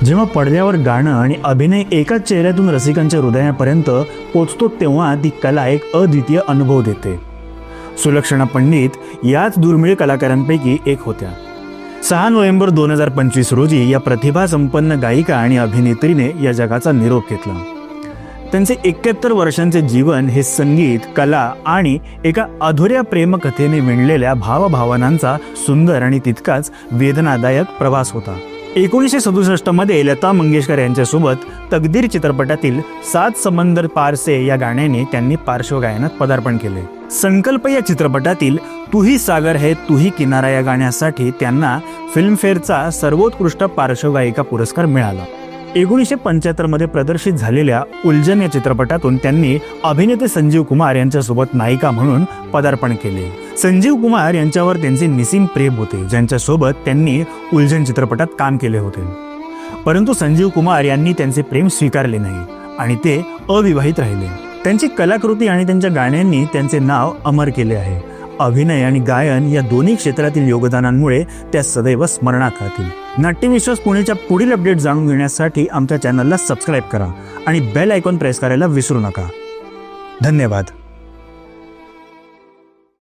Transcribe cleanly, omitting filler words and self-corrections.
जेव्हा पडद्यावर गाणं आणि अभिनय एकाच चेहऱ्यातून रसिकांच्या हृदयापर्यंत पोचतो तेव्हा ती कला एक अद्वितीय अनुभव देते. सुलक्षणा पंडित याच दुर्मिळ कलाकारांपैकी एक होत्या. 6 नोव्हेंबर 2025 रोजी या प्रतिभासंपन्न गायिका आणि अभिनेत्रीने या जगाचा निरोप घेतला. त्यांचे 71 वर्षांचे जीवन हे संगीत, कला आणि एका अधुऱ्या प्रेमकथेने विणलेल्या भावभावनांचा सुंदर आणि तितकाच वेदनादायक प्रवास होता. 1967 मध्ये लता मंगेशकर यांच्यासोबत तकदीर चित्रपटातील 7 समंदर पार से या गाण्याने त्यांनी पार्श्वगायनात पदार्पण केले. संकल्प या चित्रपटातील तू ही सागर है तू ही किनारा या गाण्यासाठी त्यांना फिल्मफेअरचा सर्वोत्कृष्ट पार्श्वगायिका पुरस्कार मिळाला. 1975 मध्ये प्रदर्शित झालेल्या उलझन या चित्रपटातून त्यांनी अभिनेते संजीव कुमार यांच्यासोबत नायिका म्हणून पदार्पण केले. संजीव कुमार यांच्यावर त्यांचे निसीम प्रेम होते, ज्यांच्यासोबत त्यांनी उलझन चित्रपटात काम केले होते. परंतु संजीव कुमार यांनी त्यांचे प्रेम स्वीकारले नाही आणि ते अविवाहित राहिले. त्यांची कलाकृती आणि त्यांच्या गाण्यांनी त्यांचे नाव अमर केले आहे. अभिनय आणि गायन या दोन्ही क्षेत्रातील योगदानांमुळे त्या सदैव स्मरणात राहतील. नाट्यविश्वास पुणेच्या पुढील अपडेट जाणून घेण्यासाठी आमच्या चॅनलला सबस्क्राईब करा आणि बेल आयकॉन प्रेस करायला विसरू नका. धन्यवाद.